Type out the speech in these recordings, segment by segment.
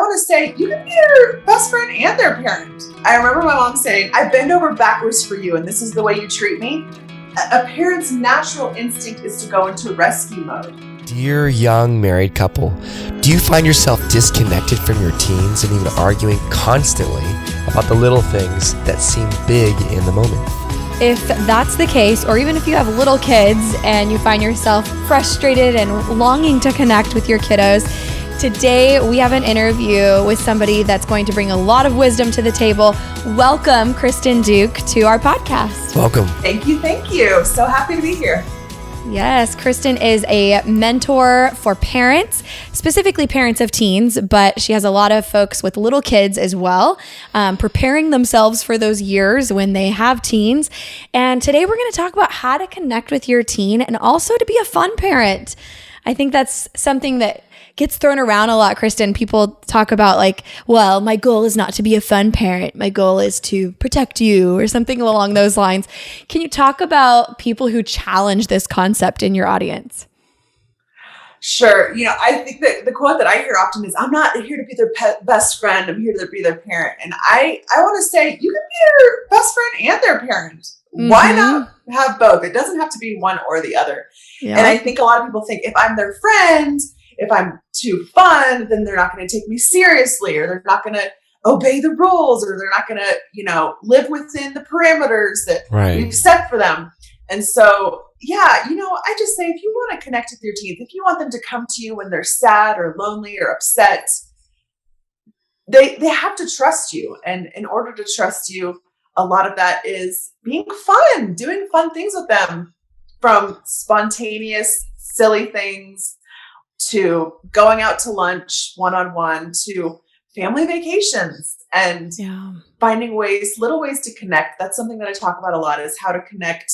want to say you can be their best friend and their parent. I remember my mom saying, I bend over backwards for you and this is the way you treat me. A parent's natural instinct is to go into rescue mode. Dear young married couple, do you find yourself disconnected from your teens and even arguing constantly about the little things that seem big in the moment? If that's the case, or even if you have little kids and you find yourself frustrated and longing to connect with your kiddos, today we have an interview with somebody that's going to bring a lot of wisdom to the table. Welcome, Kristen Duke, to our podcast. Welcome. Thank you. So happy to be here. Yes, Kristen is a mentor for parents, specifically parents of teens, but she has a lot of folks with little kids as well, preparing themselves for those years when they have teens. And today we're going to talk about how to connect with your teen and also to be a fun parent. I think that's something that gets thrown around a lot, Kristen. People talk about like, well, my goal is not to be a fun parent. My goal is to protect you or something along those lines. Can you talk about people who challenge this concept in your audience? Sure. I think that the quote that I hear often is, I'm not here to be their best friend. I'm here to be their parent. And I want to say you can be their best friend and their parent. Mm-hmm. Why not have both? It doesn't have to be one or the other. Yeah. And I think a lot of people think if I'm their friend, if I'm too fun, then they're not going to take me seriously, or they're not going to obey the rules, or they're not going to, live within the parameters that we've set for them. And so, I just say, if you want to connect with your teens, if you want them to come to you when they're sad or lonely or upset, they have to trust you. And in order to trust you, a lot of that is being fun, doing fun things with them, from spontaneous, silly things to going out to lunch one-on-one, to family vacations, and finding little ways to connect. That's something that I talk about a lot, is how to connect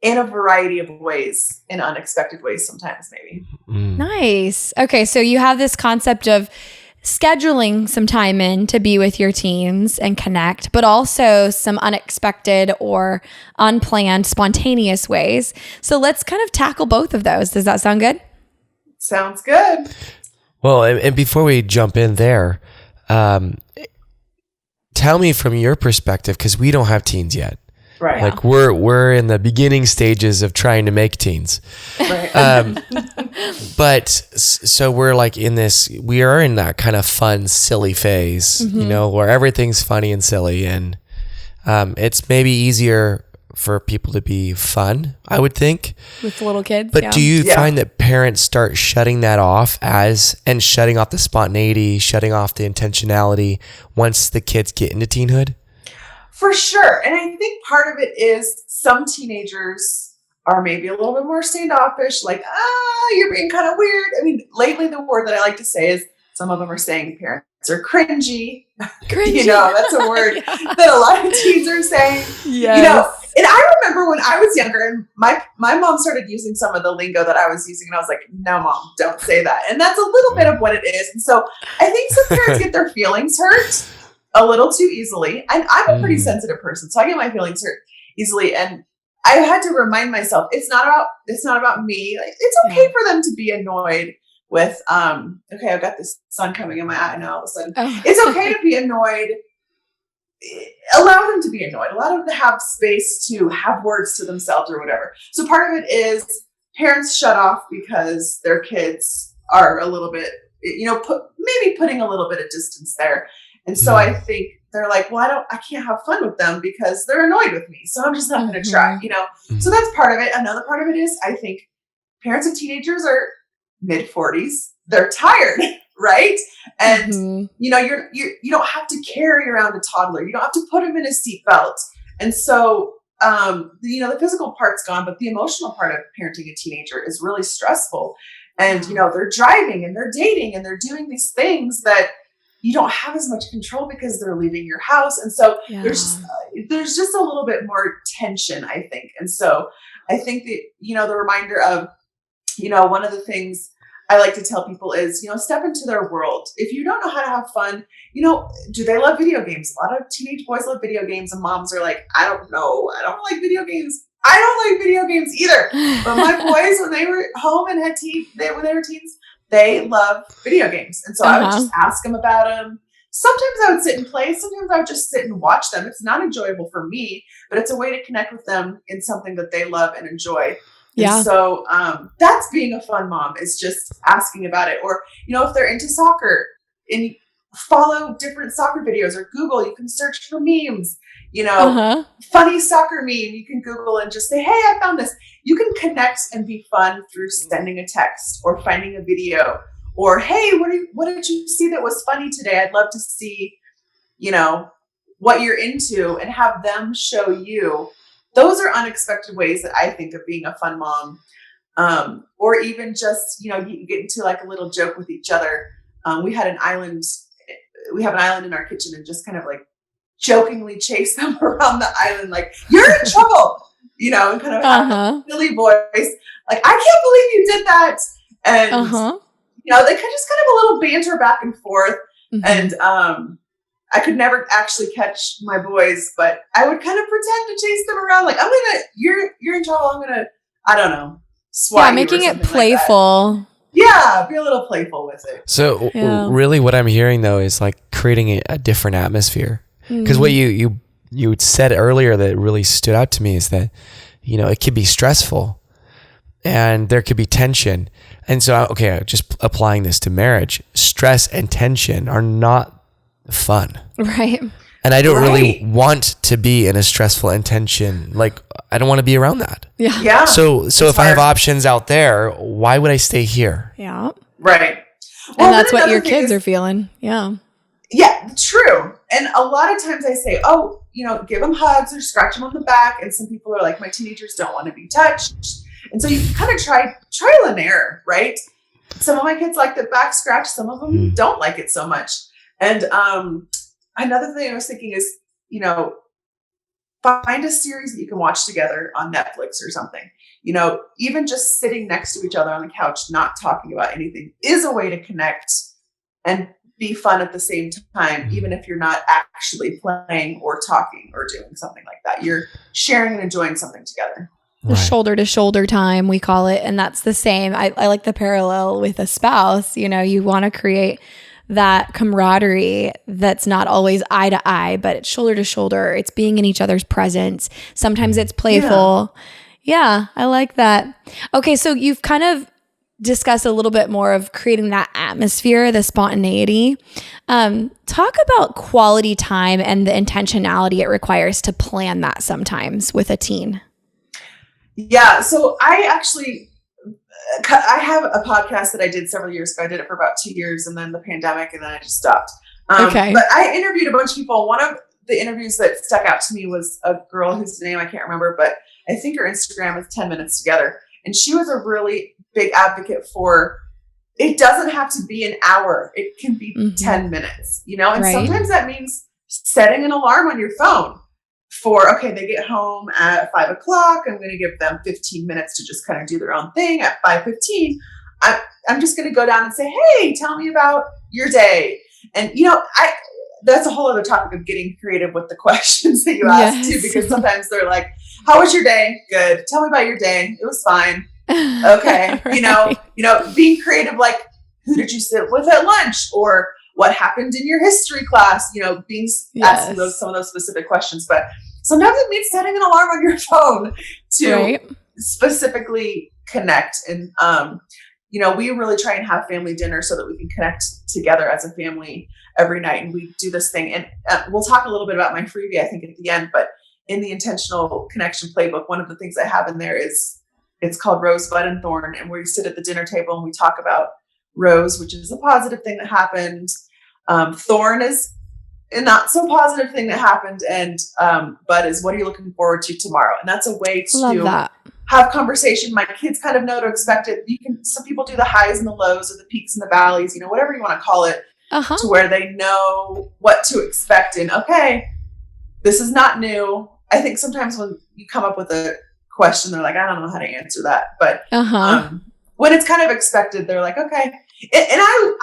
in a variety of ways, in unexpected ways sometimes, maybe. Nice. Okay, so you have this concept of scheduling some time in to be with your teens and connect, but also some unexpected or unplanned, spontaneous ways. So let's kind of tackle both of those. Does that sound good? Sounds good. Well, and before we jump in there, tell me from your perspective, because we don't have teens yet. Right. Like we're in the beginning stages of trying to make teens. Right. But so we are in that kind of fun, silly phase, where everything's funny and silly, and it's maybe easier for people to be fun, I would think, with little kids. But do you find that parents start shutting that off and shutting off the spontaneity, shutting off the intentionality once the kids get into teenhood? For sure. And I think part of it is some teenagers are maybe a little bit more standoffish, like, you're being kind of weird. I mean, lately the word that I like to say is, some of them are saying parents are cringy. Cringy. That's a word that a lot of teens are saying. Yes. And I remember when I was younger and my mom started using some of the lingo that I was using, and I was like, no, Mom, don't say that. And that's a little bit of what it is. And so I think some parents get their feelings hurt a little too easily. And I'm a pretty sensitive person, so I get my feelings hurt easily. And I had to remind myself, it's not about me. Like, it's okay for them to be annoyed with, okay, I've got this sun coming in my eye now all of a sudden. It's okay to be annoyed. Allow them to be annoyed. Allow them to have space to have words to themselves or whatever. So part of it is parents shut off because their kids are a little bit, maybe putting a little bit of distance there. And so I think they're like, well, I can't have fun with them because they're annoyed with me. So I'm just not going to try, So that's part of it. Another part of it is, I think parents of teenagers are mid-40s. They're tired, right? And, you don't have to carry around a toddler. You don't have to put him in a seatbelt. And so, the physical part's gone, but the emotional part of parenting a teenager is really stressful. And, they're driving and they're dating and they're doing these things that you don't have as much control because they're leaving your house. And so there's just a little bit more tension, I think. And so I think that, the reminder of, one of the things I like to tell people is, step into their world. If you don't know how to have fun, do they love video games? A lot of teenage boys love video games, and moms are like, I don't know. I don't like video games. I don't like video games either. But my boys, when they were home and when they were teens, they love video games. And so I would just ask them about them. Sometimes I would sit and play. Sometimes I would just sit and watch them. It's not enjoyable for me, but it's a way to connect with them in something that they love and enjoy. Yeah. And so that's being a fun mom, is just asking about it. Or, if they're into soccer and follow different soccer videos, or Google, you can search for memes, funny soccer meme. You can Google and just say, hey, I found this. You can connect and be fun through sending a text or finding a video, or, hey, what did you see that was funny today? I'd love to see, what you're into, and have them show you. Those are unexpected ways that I think of being a fun mom. Or even just, you get into like a little joke with each other. We have an island in our kitchen, and just kind of like jokingly chase them around the island. Like, you're in trouble, and kind of have a silly voice. Like, I can't believe you did that. And, they could just kind of a little banter back and forth. And, I could never actually catch my boys, but I would kind of pretend to chase them around. Like, you're in trouble. I'm going to, I don't know, swat you, making it playful. Like, yeah, be a little playful with it. So really what I'm hearing though is like creating a different atmosphere. Because what you said earlier that really stood out to me is that, it could be stressful and there could be tension. And so, just applying this to marriage, stress and tension are not fun. Right. And I don't really want to be in a stressful and tension. Like, I don't want to be around that. Yeah. Yeah. So if I have options out there, why would I stay here? Yeah. Right. Well, and that's what your kids are feeling. Yeah. Yeah, true. And a lot of times I say, give them hugs or scratch them on the back. And some people are like, my teenagers don't want to be touched. And so you kind of try trial and error, right? Some of my kids like the back scratch. Some of them don't like it so much. And another thing I was thinking is, find a series that you can watch together on Netflix or something. Even just sitting next to each other on the couch, not talking about anything, is a way to connect and be fun at the same time, even if you're not actually playing or talking or doing something like that. You're sharing and enjoying something together. The shoulder to shoulder time, we call it. And that's the same. I like the parallel with a spouse. You want to create that camaraderie that's not always eye to eye, but it's shoulder to shoulder. It's being in each other's presence. Sometimes it's playful. Yeah, I like that. Okay, so you've kind of discussed a little bit more of creating that atmosphere, the spontaneity. Talk about quality time and the intentionality it requires to plan that sometimes with a teen. Yeah, so I have a podcast that I did several years ago. I did it for about 2 years, and then the pandemic, and then I just stopped. But I interviewed a bunch of people. One of the interviews that stuck out to me was a girl whose name I can't remember, but I think her Instagram is 10 Minutes Together. And she was a really big advocate for, it doesn't have to be an hour. It can be 10 minutes, and sometimes that means setting an alarm on your phone for, they get home at 5 o'clock. I'm going to give them 15 minutes to just kind of do their own thing. At 5:15, I'm just going to go down and say, hey, tell me about your day. And, that's a whole other topic of getting creative with the questions that you ask too, because sometimes they're like, how was your day? Good. Tell me about your day. It was fine. Okay. Being creative, like, who did you sit with at lunch, or what happened in your history class? Asking some of those specific questions. But sometimes it means setting an alarm on your phone to specifically connect. And, we really try and have family dinner so that we can connect together as a family every night. And we do this thing. And we'll talk a little bit about my freebie, I think, at the end. But in the Intentional Connection Playbook, one of the things I have in there is, it's called Rose, Bud, and Thorn. And we sit at the dinner table and we talk about Rose, which is a positive thing that happened. Thorn is a not so positive thing that happened. And Bud is, what are you looking forward to tomorrow? And that's a way to have conversation. My kids kind of know to expect it. Some people do the highs and the lows, or the peaks and the valleys, whatever you want to call it, to where they know what to expect. And this is not new. I think sometimes when you come up with a question, they're like, I don't know how to answer that. But when it's kind of expected, they're like, okay. And I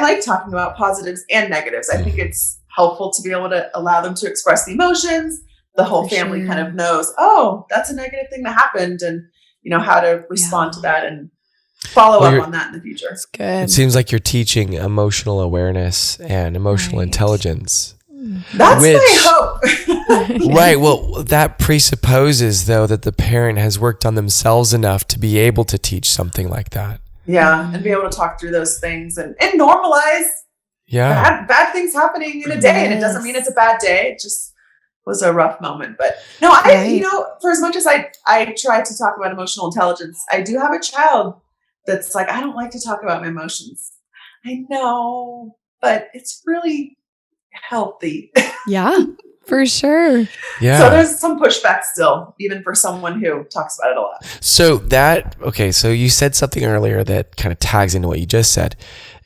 like talking about positives and negatives. I think it's helpful to be able to allow them to express the emotions. The whole family kind of knows, that's a negative thing that happened, and how to respond to that. And follow up on that in the future. That's good. It seems like you're teaching emotional awareness and emotional intelligence. That's my hope. Right. Well, that presupposes, though, that the parent has worked on themselves enough to be able to teach something like that. Yeah. And be able to talk through those things and normalize bad things happening in a day. And it doesn't mean it's a bad day. It just was a rough moment. But no, for as much as I try to talk about emotional intelligence, I do have a child that's like, I don't like to talk about my emotions. I know, but it's really healthy. Yeah, for sure. Yeah. So there's some pushback still, even for someone who talks about it a lot. So you said something earlier that kind of tags into what you just said,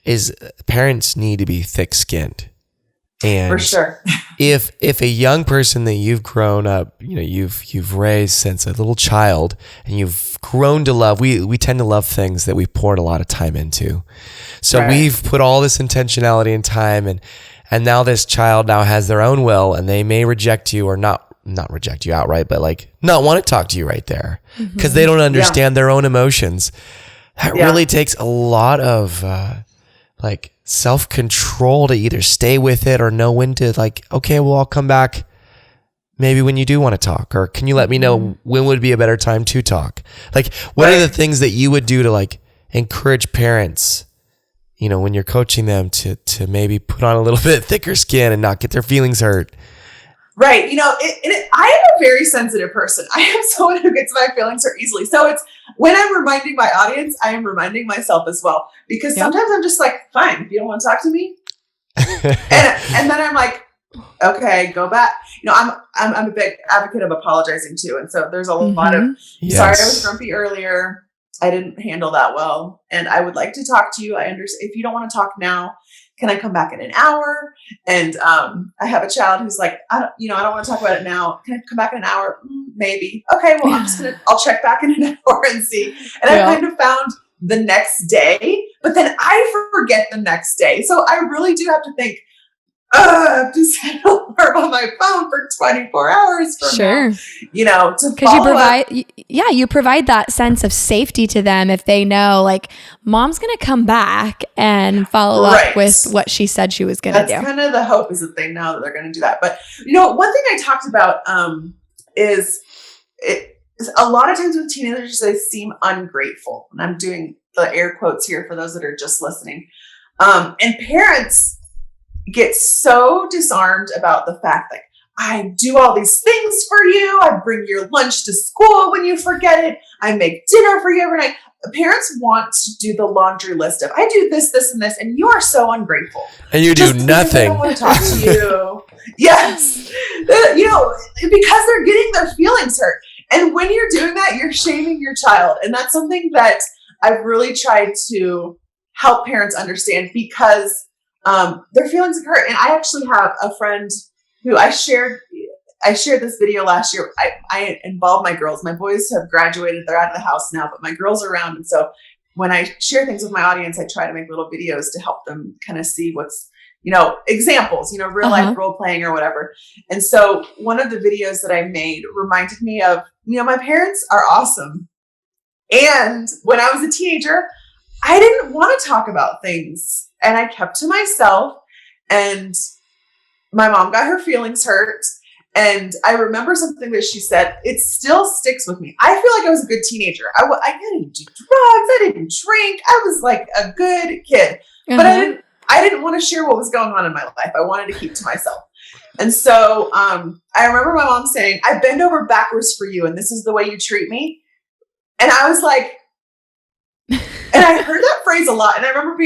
is parents need to be thick-skinned. And for sure. if a young person that you've grown up, you've raised since a little child and you've grown to love, we tend to love things that we've poured a lot of time into. So we've put all this intentionality and time, and now this child now has their own will, and they may reject you or not reject you outright, but like not want to talk to you right there because they don't understand their own emotions. That really takes a lot of like self-control to either stay with it or know when to, like, okay, well, I'll come back maybe when you do want to talk, or can you let me know when would be a better time to talk? Like, what are the things that you would do to like encourage parents, when you're coaching them to maybe put on a little bit thicker skin and not get their feelings hurt? Right. I am a very sensitive person. I am someone who gets my feelings hurt easily. So it's when I'm reminding my audience, I am reminding myself as well, because sometimes I'm just like, fine, if you don't want to talk to me. and then I'm like, okay, go back. I'm a big advocate of apologizing too. And so there's a lot of, sorry, I was grumpy earlier. I didn't handle that well. And I would like to talk to you. I understand if you don't want to talk now, can I come back in an hour? And I have a child who's like, I don't want to talk about it now. Can I come back in an hour? Maybe. Okay, well, I'll check back in an hour and see. And I kind of found the next day, but then I forget the next day. So I really do have to think, I have to set an alarm on my phone for 24 hours from now, to because you provide that sense of safety to them if they know, like, mom's going to come back and follow up with what she said she was going to do. That's kind of the hope, is that they know that they're going to do that. But, one thing I talked about is a lot of times with teenagers, they seem ungrateful. And I'm doing the air quotes here for those that are just listening. And parents get so disarmed about the fact that I do all these things for you. I bring your lunch to school when you forget it. I make dinner for you every night. Parents want to do the laundry list of, I do this, this, and this, and you are so ungrateful. And you do nothing. I don't want to talk to you. Yes. Because they're getting their feelings hurt. And when you're doing that, you're shaming your child. And that's something that I've really tried to help parents understand, because their feelings hurt. And I actually have a friend who I shared this video last year. I involved my girls. My boys have graduated. They're out of the house now, but my girls are around. And so when I share things with my audience, I try to make little videos to help them kind of see what's, examples, real life role playing or whatever. And so one of the videos that I made reminded me of, my parents are awesome. And when I was a teenager, I didn't want to talk about things. And I kept to myself, and my mom got her feelings hurt. And I remember something that she said, it still sticks with me. I feel like I was a good teenager. I didn't do drugs. I didn't drink. I was like a good kid, but I didn't want to share what was going on in my life. I wanted to keep to myself. And so I remember my mom saying, I bend over backwards for you, and this is the way you treat me. And I was like, and I heard that phrase a lot. And I remember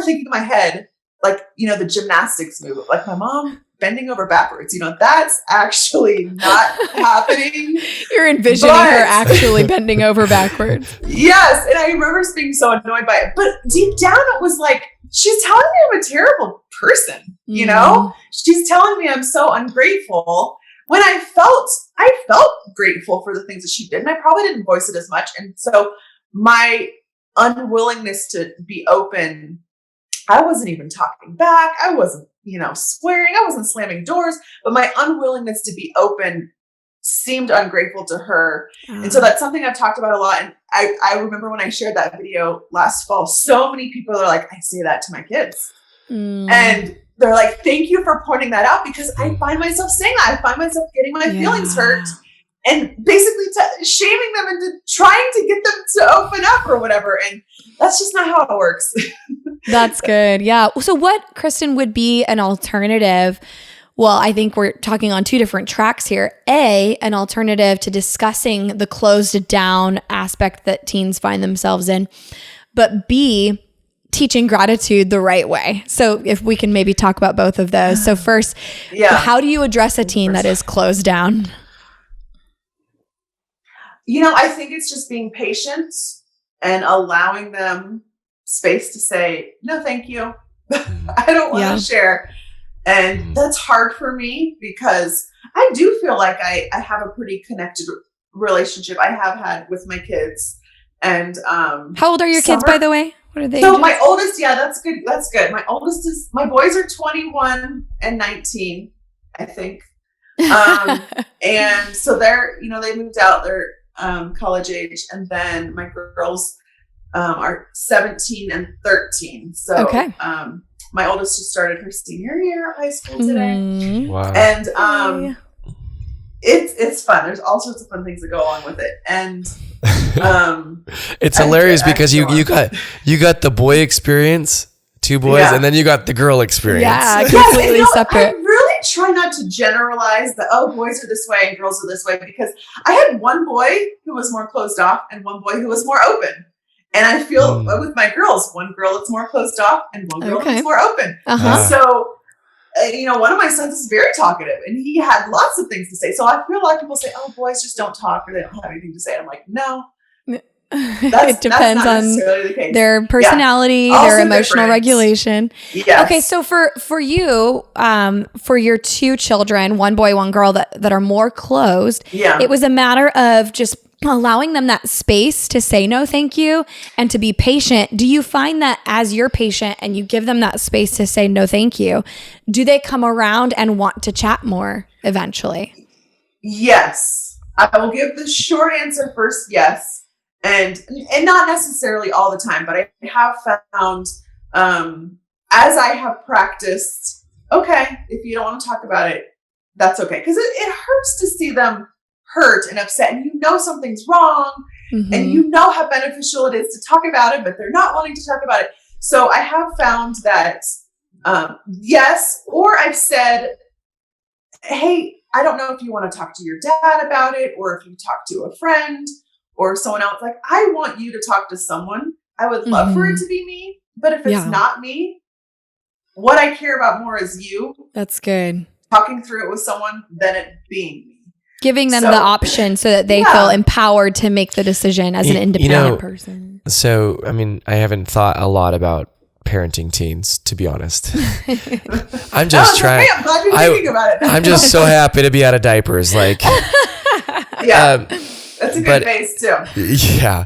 thinking in my head, like, the gymnastics move, like my mom bending over backwards, that's actually not happening. You're envisioning her actually bending over backwards. Yes. And I remember being so annoyed by it. But deep down, it was like, she's telling me I'm a terrible person. She's telling me I'm so ungrateful, when I felt grateful for the things that she did. And I probably didn't voice it as much. And so my unwillingness to be open, I wasn't even talking back. I wasn't, swearing. I wasn't slamming doors, but my unwillingness to be open seemed ungrateful to her. And so that's something I've talked about a lot. And I remember when I shared that video last fall, so many people are like, I say that to my kids. And they're like, thank you for pointing that out, because I find myself saying that. I find myself getting my feelings hurt and basically shaming them into trying to get them to open up or whatever. And that's just not how it works. That's good. Yeah. So what, Kristen, would be an alternative? Well, I think we're talking on two different tracks here. A, an alternative to discussing the closed down aspect that teens find themselves in. But B, teaching gratitude the right way. So if we can maybe talk about both of those. So first, how do you address a teen that is closed down? I think it's just being patient and allowing them space to say, no, thank you. I don't want to share. And that's hard for me because I do feel like I have a pretty connected relationship I have had with my kids. And how old are your kids, by the way? What are they? So my oldest, that's good. That's good. My oldest my boys are 21 and 19, I think. And so they're, they moved out, they're college age. And then my girls are 17 and 13. So my oldest just started her senior year of high school today. Wow. And it's fun. There's all sorts of fun things that go along with it. And it's hilarious because you got the boy experience, 2 boys, and then you got the girl experience. Yeah, completely separate. I really try not to generalize that, boys are this way and girls are this way, because I had one boy who was more closed off and one boy who was more open. And I feel with my girls, one girl that's more closed off and one girl that's more open. So, one of my sons is very talkative and he had lots of things to say. So I feel a lot of people say, boys just don't talk or they don't have anything to say. I'm like, no. It depends on their personality, their emotional regulation. Yes. Okay, so for you, for your 2 children, one boy, one girl that are more closed, it was a matter of just allowing them that space to say no thank you and to be patient. Do you find that as you're patient and you give them that space to say no thank you, do they come around and want to chat more eventually? Yes. I will give the short answer first, yes. And not necessarily all the time, but I have found as I have practiced, if you don't want to talk about it, that's okay. Because it hurts to see them hurt and upset, and something's wrong, and how beneficial it is to talk about it, but they're not wanting to talk about it. So I have found that yes, or I've said, hey, I don't know if you want to talk to your dad about it, or if you talk to a friend or someone else. Like, I want you to talk to someone. I would love for it to be me, but if it's not me, what I care about more is you. That's good. Talking through it with someone than it being me. Giving them the option so that they feel empowered to make the decision as an independent person. So, I haven't thought a lot about parenting teens, to be honest. I'm just trying. Okay. I'm glad you're thinking about it. I'm just so happy to be out of diapers. Like, that's a good base too. Yeah.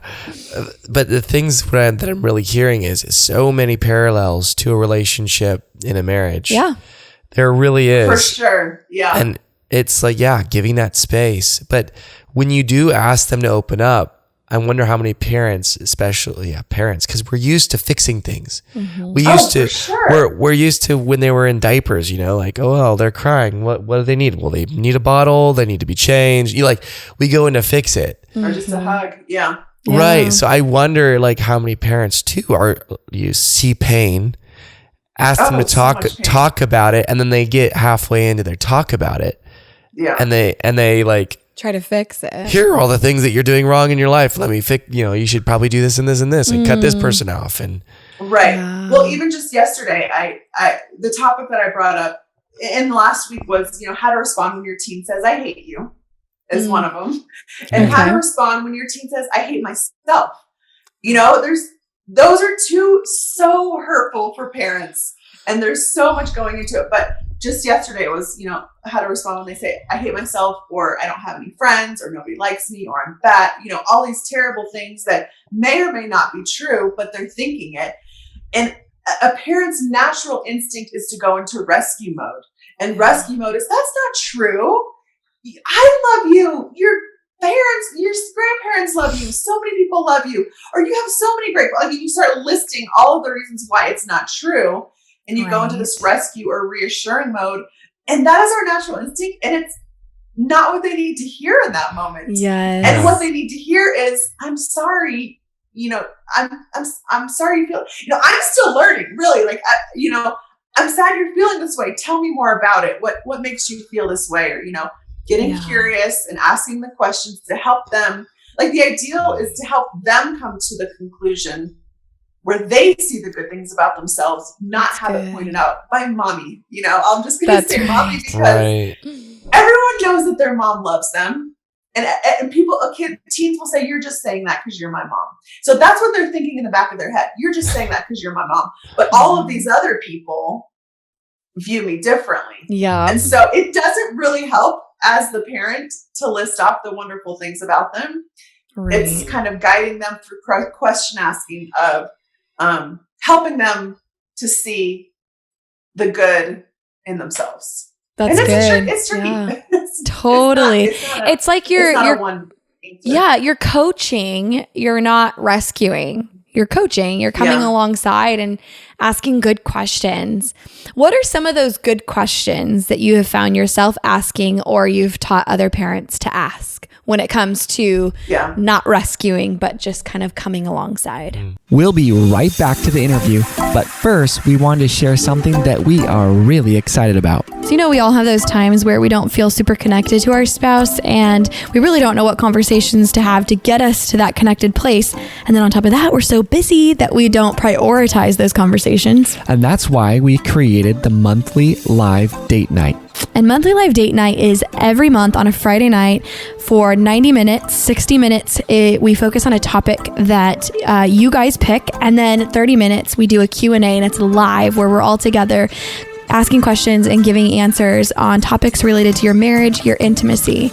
But the things that I'm really hearing is so many parallels to a relationship in a marriage. Yeah. There really is. For sure. Yeah. And it's like, giving that space. But when you do ask them to open up, I wonder how many parents, especially parents, because we're used to fixing things. We used to, we're used to when they were in diapers, like, they're crying. What do they need? Well, they need a bottle. They need to be changed. We go in to fix it. Or just a hug. Yeah. Right. So I wonder how many parents too you see pain, ask them to talk about it, and then they get halfway into their talk about it. Yeah. And they try to fix it. Here are all the things that you're doing wrong in your life. Let me fix, you should probably do this and this and this and cut this person off. And right. Well, even just yesterday, I the topic that I brought up in last week was, how to respond when your teen says, I hate you, is one of them. And how to respond when your teen says, I hate myself. Those are 2 so hurtful for parents, and there's so much going into it. But just yesterday it was, how to respond when they say, I hate myself, or I don't have any friends, or nobody likes me, or I'm fat, all these terrible things that may or may not be true, but they're thinking it. And a parent's natural instinct is to go into rescue mode. And rescue mode is, that's not true. I love you. Your parents, your grandparents love you. So many people love you. Or you have so many great, like you start listing all of the reasons why it's not true. And you go into this rescue or reassuring mode. And that is our natural instinct. And it's not what they need to hear in that moment. Yes. And what they need to hear is, I'm sorry. I'm sorry you feel, I'm still learning, really. Like, I'm sad you're feeling this way. Tell me more about it. What makes you feel this way? Or, getting curious and asking the questions to help them. Like, the ideal is to help them come to the conclusion where they see the good things about themselves, not have it pointed out by mommy. I'm just going to say mommy because everyone knows that their mom loves them. And teens will say, you're just saying that because you're my mom. So that's what they're thinking in the back of their head. You're just saying that because you're my mom. But all of these other people view me differently. Yeah. And so it doesn't really help as the parent to list off the wonderful things about them. Right. It's kind of guiding them through question asking of helping them to see the good in themselves. That's good. It's tricky. Yeah. Totally. It's like you're coaching, you're not rescuing. You're coaching, you're coming alongside and asking good questions. What are some of those good questions that you have found yourself asking or you've taught other parents to ask when it comes to not rescuing, but just kind of coming alongside? We'll be right back to the interview, but first we wanted to share something that we are really excited about. So, we all have those times where we don't feel super connected to our spouse and we really don't know what conversations to have to get us to that connected place. And then on top of that, we're so busy that we don't prioritize those conversations. And that's why we created the monthly live date night. And monthly live date night is every month on a Friday night for 90 minutes, 60 minutes. We focus on a topic that you guys pick. And then 30 minutes, we do a Q&A and it's live where we're all together asking questions and giving answers on topics related to your marriage, your intimacy.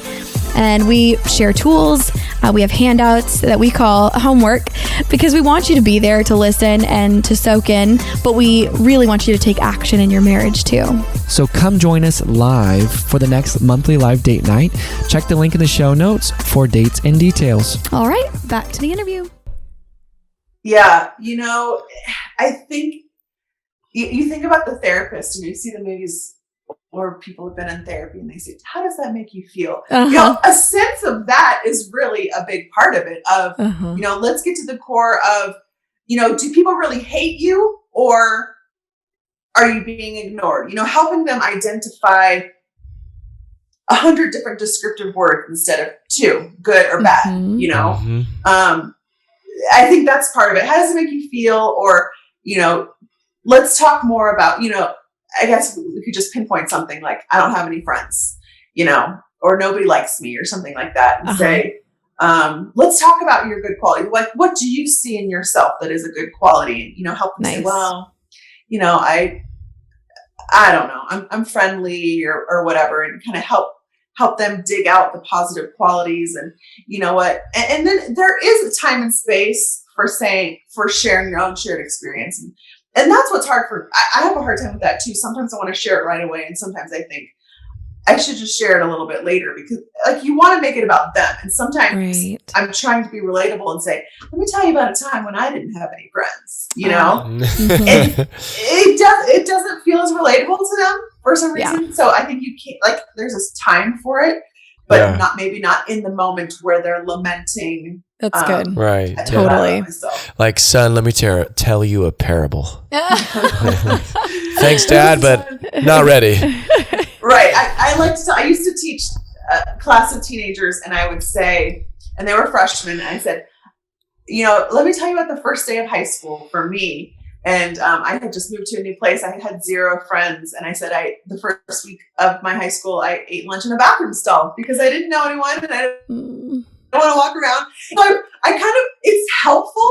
And we share tools. We have handouts that we call homework because we want you to be there to listen and to soak in, but we really want you to take action in your marriage too. So come join us live for the next monthly live date night. Check the link in the show notes for dates and details. All right, back to the interview. Yeah, I think you think about the therapist and you see the movies or people have been in therapy and they say, how does that make you feel? A sense of that is really a big part of it of, let's get to the core of, do people really hate you or are you being ignored? Helping them identify 100 different descriptive words instead of 2, good or bad, I think that's part of it. How does it make you feel? Or, let's talk more about, I guess we could just pinpoint something like, I don't have any friends, or nobody likes me or something like that and say, let's talk about your good quality. Like, what do you see in yourself that is a good quality? And, help them say, well, I don't know, I'm friendly or whatever, and kind of help them dig out the positive qualities. And and then there is a time and space for sharing your own shared experience. And that's what's hard I have a hard time with that too. Sometimes I want to share it right away. And sometimes I think I should just share it a little bit later because you want to make it about them. And sometimes I'm trying to be relatable and say, let me tell you about a time when I didn't have any friends, And it doesn't feel as relatable to them for some reason. Yeah. So I think you can't, there's this time for it, but maybe not in the moment where they're lamenting. That's good. Right. Totally. Like, son, let me tell you a parable. Thanks, Dad, but not ready. Right. I used to teach a class of teenagers and I would say, and they were freshmen, and I said, let me tell you about the first day of high school for me. And I had just moved to a new place. I had 0 friends. And I said, the first week of my high school, I ate lunch in a bathroom stall because I didn't know anyone and I don't want to walk around. So it's helpful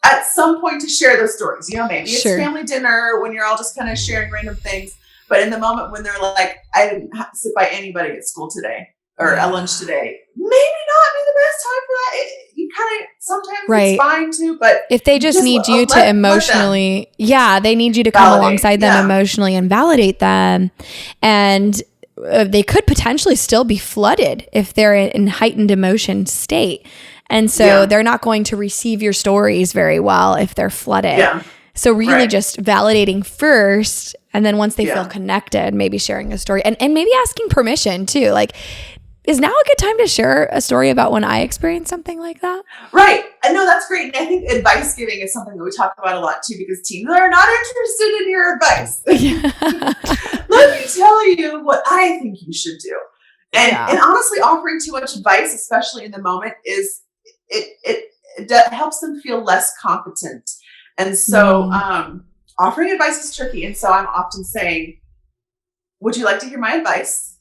at some point to share those stories. Maybe it's family dinner when you're all just kind of sharing random things. But in the moment when they're like, I didn't have to sit by anybody at school today or at lunch today, maybe not be the best time for that. You kind of, sometimes it's fine too, but if they just need you to emotionally, they need you to come alongside them emotionally and validate them. And they could potentially still be flooded if they're in heightened emotion state. And so they're not going to receive your stories very well if they're flooded. Yeah. So really just validating first, and then once they feel connected, maybe sharing a story and maybe asking permission too. Like, is now a good time to share a story about when I experienced something like that? Right. I know that's great. And I think advice giving is something that we talk about a lot too, because teens are not interested in your advice. Let me tell you what I think you should do. And honestly, offering too much advice, especially in the moment, is it helps them feel less competent. And so offering advice is tricky. And so I'm often saying, would you like to hear my advice?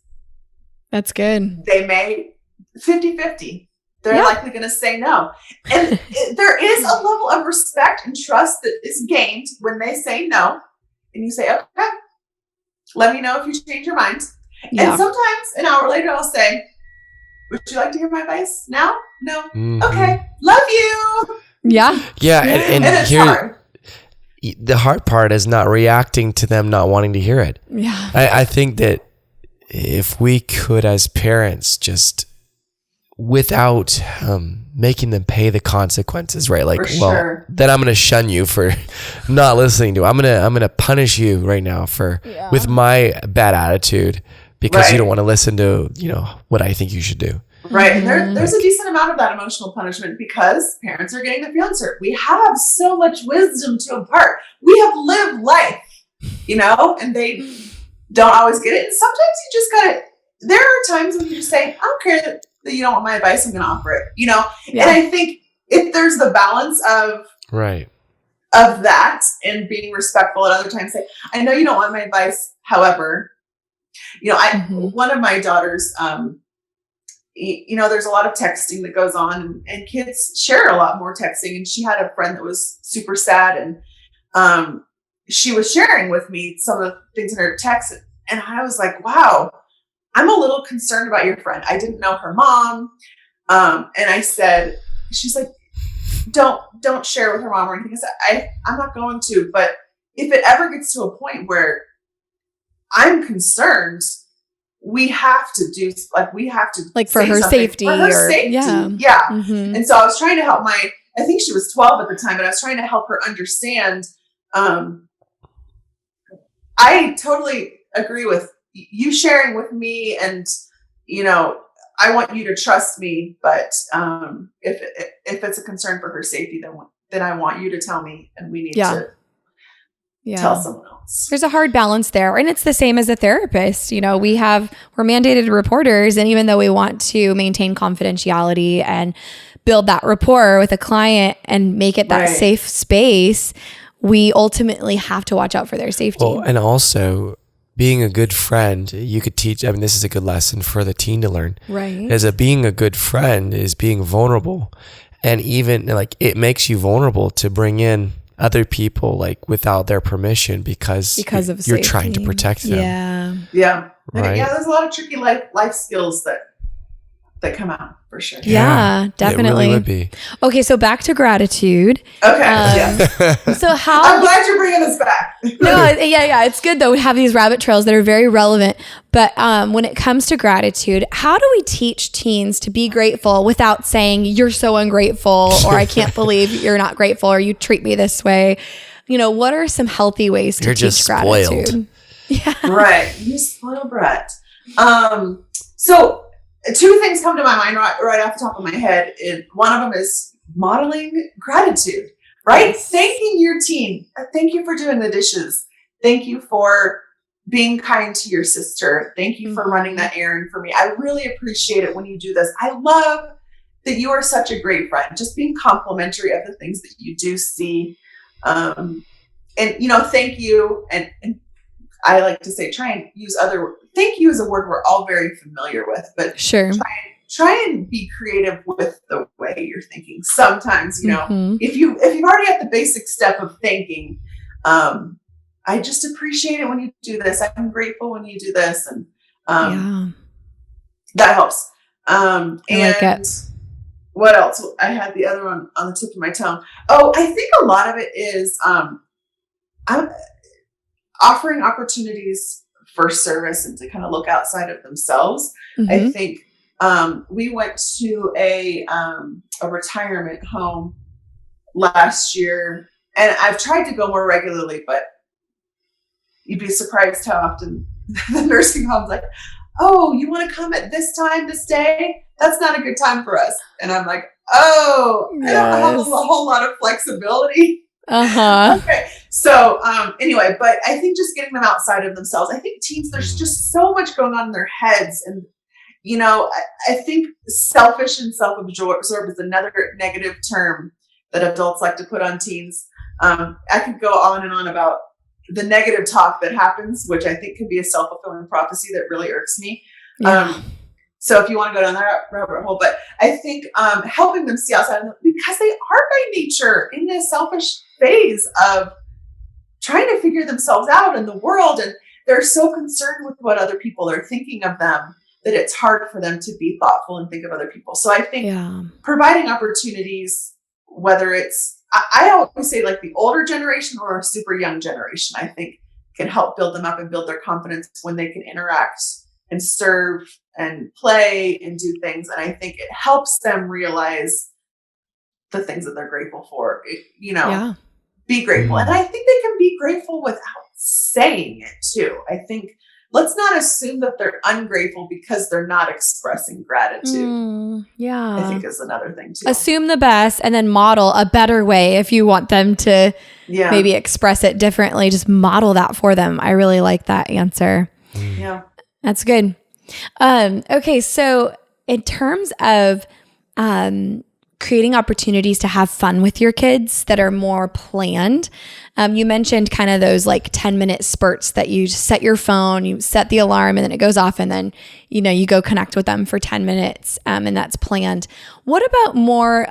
That's good. They may 50-50. They're likely going to say no. And there is a level of respect and trust that is gained when they say no. And you say, okay, let me know if you change your mind. Yeah. And sometimes an hour later, I'll say, would you like to hear my advice now? No. Mm-hmm. Okay. Love you. Yeah. And it's hard. The hard part is not reacting to them not wanting to hear it. Yeah. I think that if we could, as parents, just without making them pay the consequences, right? Like, then I'm going to shun you for not listening to. I'm gonna punish you right now with my bad attitude because you don't want to listen to what I think you should do. Right. And there's a decent amount of that emotional punishment because parents are getting their feelings hurt. We have so much wisdom to impart. We have lived life, and they don't always get it. And sometimes you just gotta, there are times when you just say, I don't care that you don't want my advice, I'm going to offer it, And I think if there's the balance of that and being respectful at other times, say, I know you don't want my advice. However, one of my daughters, there's a lot of texting that goes on and kids share a lot more texting. And she had a friend that was super sad and, she was sharing with me some of the things in her text. And I was like, wow, I'm a little concerned about your friend. I didn't know her mom. And I said, she's like, don't share with her mom or anything. I said, I'm not going to, but if it ever gets to a point where I'm concerned, we have to for her safety. For her safety. Yeah. Mm-hmm. And so I was trying to help I think she was 12 at the time, but I was trying to help her understand, I totally agree with you sharing with me and, I want you to trust me, but if it's a concern for her safety, then I want you to tell me and we need to tell someone else. There's a hard balance there. And it's the same as a therapist. We're mandated reporters. And even though we want to maintain confidentiality and build that rapport with a client and make it that safe space, we ultimately have to watch out for their safety. Well, and also being a good friend, you could teach, this is a good lesson for the teen to learn. Right. Being a good friend is being vulnerable. And even it makes you vulnerable to bring in other people without their permission because of you're safety. Trying to protect them. Yeah. Right. Yeah. There's a lot of tricky life skills that come out for sure. Yeah, definitely. It really would be. Okay, so back to gratitude. Okay. So how? I'm glad you're bringing us back. No, it's good though. We have these rabbit trails that are very relevant. But when it comes to gratitude, how do we teach teens to be grateful without saying you're so ungrateful, or I can't believe you're not grateful, or you treat me this way? What are some healthy ways to teach gratitude? Spoiled. Yeah. Right. You spoiled brat. So two things come to my mind right off the top of my head. One of them is modeling gratitude, right? Yes. Thanking your teen. Thank you for doing the dishes. Thank you for being kind to your sister. Thank you for running that errand for me. I really appreciate it when you do this. I love that you are such a great friend. Just being complimentary of the things that you do see. And, thank you. And I like to say, try and use thank you is a word we're all very familiar with, but sure. Try and be creative with the way you're thinking. Sometimes, if you've already got the basic step of thanking, I just appreciate it when you do this. I'm grateful when you do this. And that helps. And like it. What else? I had the other one on the tip of my tongue. Oh, I think a lot of it is I'm offering opportunities for service and to kind of look outside of themselves. I think we went to a retirement home last year, and I've tried to go more regularly, but you'd be surprised how often the nursing home's like, oh, you want to come at this time, this day? That's not a good time for us. And I'm like, oh, I don't have a whole lot of flexibility. Okay. So anyway, but I think just getting them outside of themselves. I think teens, there's just so much going on in their heads. And, you know, I think selfish and self-absorbed is another negative term that adults like to put on teens. I could go on and on about the negative talk that happens, which I think can be a self-fulfilling prophecy that really irks me. Yeah. So if you want to go down that rabbit hole, but I think helping them see outside of them, because they are by nature in this selfish phase of trying to figure themselves out in the world. And they're so concerned with what other people are thinking of them that it's hard for them to be thoughtful and think of other people. So I think providing opportunities, whether it's, I always say like the older generation or a super young generation, I think can help build them up and build their confidence when they can interact and serve and play and do things. And I think it helps them realize the things that they're grateful for, be grateful. And I think they can be grateful without saying it too. I think let's not assume that they're ungrateful because they're not expressing gratitude. I think is another thing too. Assume the best and then model a better way if you want them to maybe express it differently. Just model that for them. I really like that answer. Yeah. That's good. Okay. So in terms of creating opportunities to have fun with your kids that are more planned, you mentioned kind of those like 10-minute spurts that you set your phone, you set the alarm, and then it goes off, and then, you go connect with them for 10 minutes, and that's planned. What about more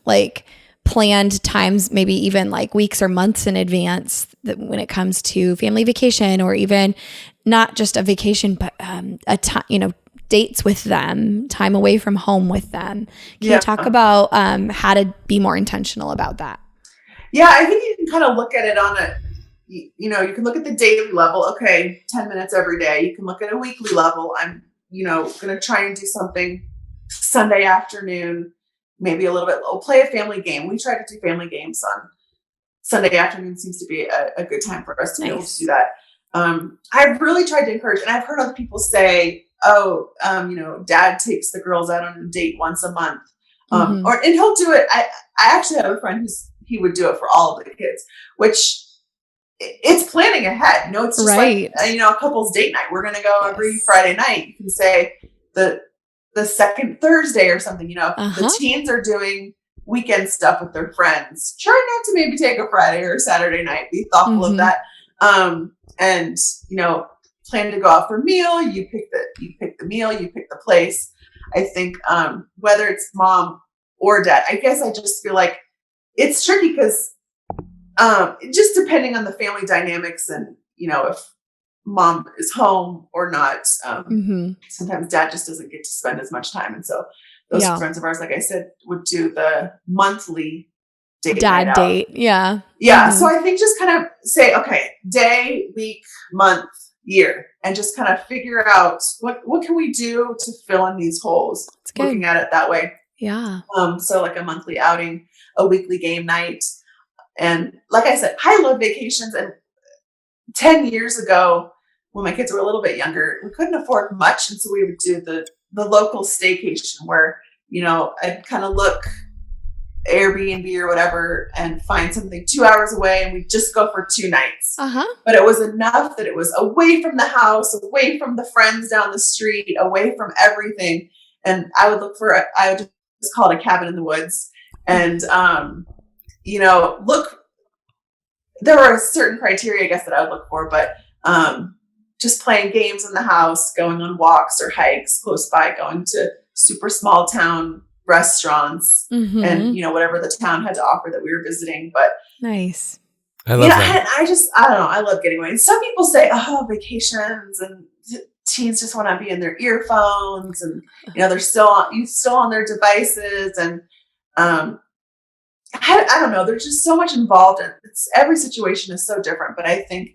like planned times, maybe even like weeks or months in advance, that when it comes to family vacation, or even not just a vacation, but a time, dates with them, time away from home with them. Can you talk about how to be more intentional about that? Yeah, I think you can kind of look at it on you can look at the daily level. Okay, 10 minutes every day. You can look at a weekly level. I'm, going to try and do something Sunday afternoon, maybe a little bit. We'll play a family game. We try to do family games on Sunday afternoon. Seems to be a good time for us to be able to do that. I've really tried to encourage, and I've heard other people say, dad takes the girls out on a date once a month. And he'll do it. I actually have a friend he would do it for all of the kids, which it's planning ahead. It's just like, a couple's date night. We're going to go every Friday night. You can say the second Thursday or something, the teens are doing weekend stuff with their friends. Try not to maybe take a Friday or Saturday night. Be thoughtful of that. And, plan to go out for a meal. You pick the meal, you pick the place. I think, whether it's mom or dad, I guess I just feel like it's tricky because, just depending on the family dynamics and, if mom is home or not, sometimes dad just doesn't get to spend as much time. And so those friends of ours, like I said, would do the monthly dad date. Yeah. So I think just kind of say, okay, day, week, month, year, and just kind of figure out what can we do to fill in these holes. Looking at it that way. Yeah. So like a monthly outing, a weekly game night. And like I said, I love vacations. And 10 years ago, when my kids were a little bit younger, we couldn't afford much. And so we would do the local staycation where, I'd kind of look Airbnb or whatever and find something 2 hours away, and we'd just go for 2 nights. But it was enough that it was away from the house, away from the friends down the street, away from everything. And I would just call it a cabin in the woods. And, there were certain criteria, I guess, that I would look for, but just playing games in the house, going on walks or hikes close by, going to super small town restaurants, and whatever the town had to offer that we were visiting. But nice. I love that. I don't know. I love getting away. Some people say, vacations, and teens just want to be in their earphones, and they're still on their devices, and I don't know. There's just so much involved, and every situation is so different. But I think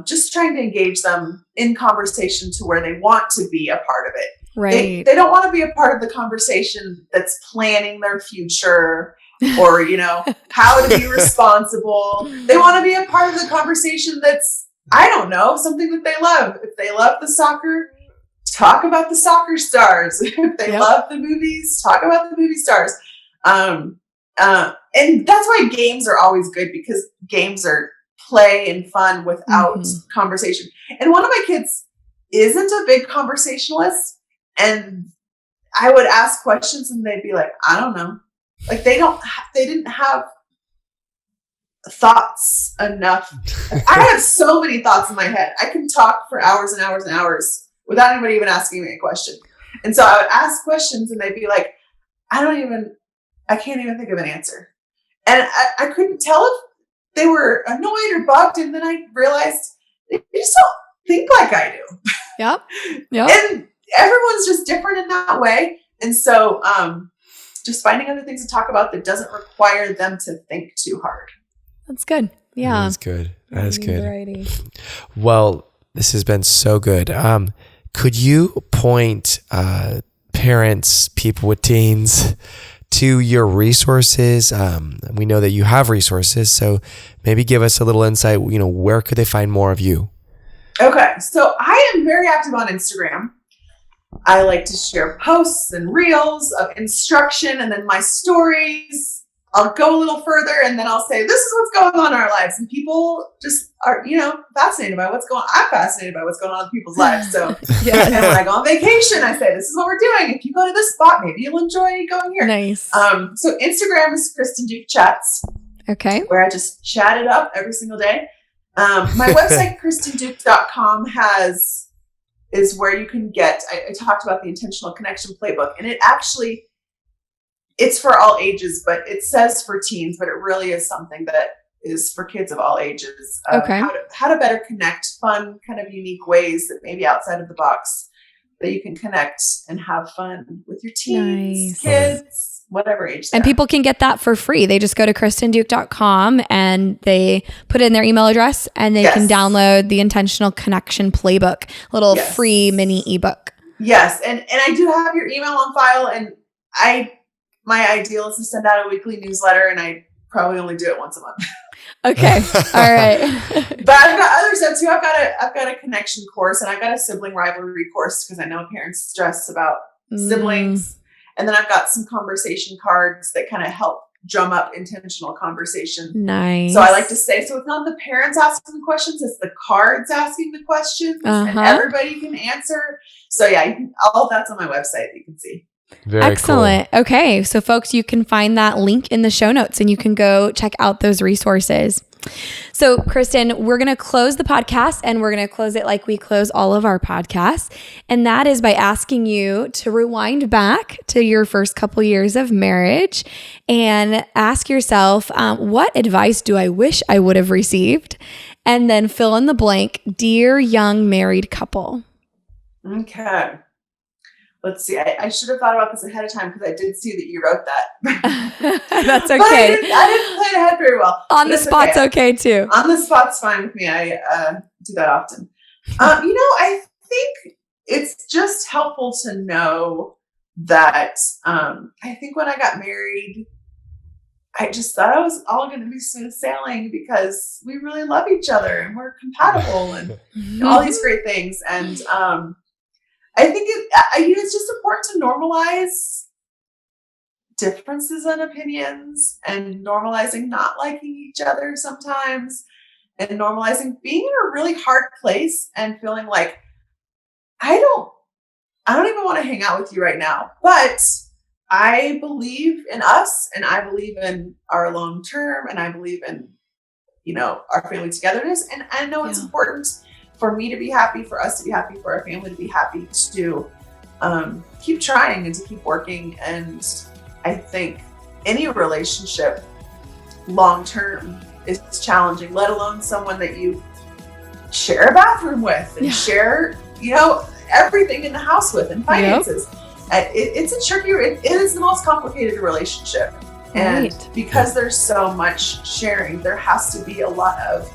just trying to engage them in conversation to where they want to be a part of it. Right. They don't want to be a part of the conversation that's planning their future or, you know, how to be responsible. They want to be a part of the conversation that's, I don't know, something that they love. If they love the soccer, talk about the soccer stars. If they love the movies, talk about the movie stars. And that's why games are always good, because games are play and fun without conversation. And one of my kids isn't a big conversationalist, and I would ask questions and they'd be like, I don't know. Like they didn't have thoughts enough. I have so many thoughts in my head. I can talk for hours and hours and hours without anybody even asking me a question. And so I would ask questions and they'd be like, I can't even think of an answer. And I couldn't tell if they were annoyed or bugged. And then I realized they just don't think like I do. Yep. And everyone's just different in that way. And so just finding other things to talk about that doesn't require them to think too hard. That's good. Yeah. That's good. That is good. Variety. Well, this has been so good. Could you point parents, people with teens, to your resources? We know that you have resources, so maybe give us a little insight. You know, where could they find more of you? Okay, so I am very active on Instagram. I like to share posts and reels of instruction, and then my stories. I'll go a little further, and then I'll say, this is what's going on in our lives. And people just are, you know, fascinated by what's going on. I'm fascinated by what's going on in people's lives. So and when I go on vacation, I say, this is what we're doing. If you go to this spot, maybe you'll enjoy going here. Nice. So Instagram is Kristen Duke Chats. Okay. Where I just chat it up every single day. My website, KristenDuke.com, is where you can get, I talked about the Intentional Connection Playbook, and it's for all ages, but it says for teens, but it really is something that is for kids of all ages. Okay. How to better connect, fun, kind of unique ways that maybe outside of the box that you can connect and have fun with your teens, kids, whatever age. And people can get that for free. They just go to KristenDuke.com and they put in their email address and they can download the Intentional Connection Playbook, little free mini ebook. Yes. And I do have your email on file, and my ideal is to send out a weekly newsletter, and I probably only do it once a month. Okay. All right. But I've got other stuff too. I've got a connection course, and I've got a sibling rivalry course because I know parents stress about siblings. And then I've got some conversation cards that kind of help drum up intentional conversation. Nice. So I like to say, so it's not the parents asking the questions, it's the cards asking the questions, and everybody can answer. So yeah, all of that's on my website that you can see. Very excellent. Cool. Okay. So folks, you can find that link in the show notes and you can go check out those resources. So Kristen, we're going to close the podcast, and we're going to close it like we close all of our podcasts. And that is by asking you to rewind back to your first couple years of marriage and ask yourself, what advice do I wish I would have received? And then fill in the blank, dear young married couple. Okay. Let's see. I should have thought about this ahead of time because I did see that you wrote that. That's okay. But I didn't plan ahead very well. On the spot's okay too. On the spot's fine with me. I do that often. I think it's just helpful to know that I think when I got married, I just thought I was all going to be smooth sailing because we really love each other and we're compatible and all these great things. And I think it's just important to normalize differences in opinions and normalizing not liking each other sometimes, and normalizing being in a really hard place and feeling like I don't even want to hang out with you right now, but I believe in us and I believe in our long term and I believe in, our family togetherness. And I know it's important for me to be happy, for us to be happy, for our family to be happy, to keep trying and to keep working. And I think any relationship long-term is challenging, let alone someone that you share a bathroom with and share, everything in the house with and finances. It's a tricky, it is the most complicated relationship. And because there's so much sharing, there has to be a lot of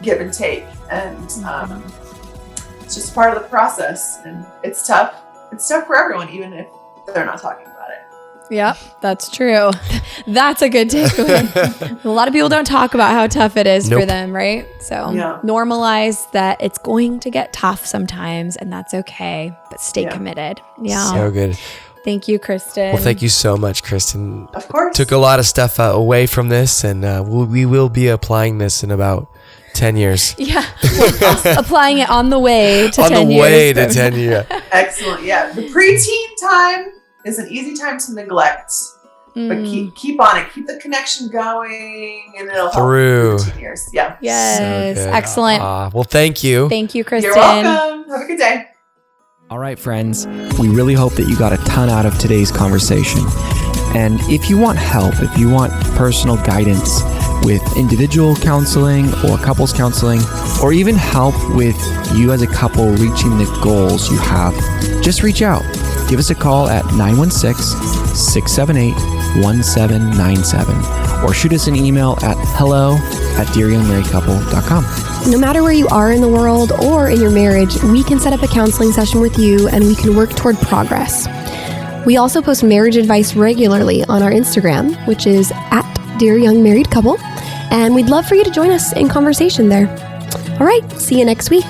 give and take, and it's just part of the process. And it's tough. It's tough for everyone, even if they're not talking about it. Yep, that's true. That's a good takeaway. A lot of people don't talk about how tough it is for them, right? So normalize that it's going to get tough sometimes, and that's okay, but stay committed. Yeah. So good. Thank you, Kristen. Well, thank you so much, Kristen. Of course. Took a lot of stuff away from this, and we will be applying this in about 10 years. Yeah. Applying it on the way to 10 years. On the way to 10 years. Excellent. Yeah. The preteen time is an easy time to neglect, but keep on it. Keep the connection going, and it'll help through 10 years. Yeah. Yes. So excellent. Well, thank you. Thank you, Kristen. You're welcome. Have a good day. All right, friends, we really hope that you got a ton out of today's conversation. And if you want help, if you want personal guidance with individual counseling or couples counseling, or even help with you as a couple reaching the goals you have, just reach out. Give us a call at 916-678-1797 or shoot us an email at hello@dearyoungmarriedcouple.com. No matter where you are in the world or in your marriage, we can set up a counseling session with you and we can work toward progress. We also post marriage advice regularly on our Instagram, which is @DearYoungMarriedCouple, and we'd love for you to join us in conversation there. All right, see you next week.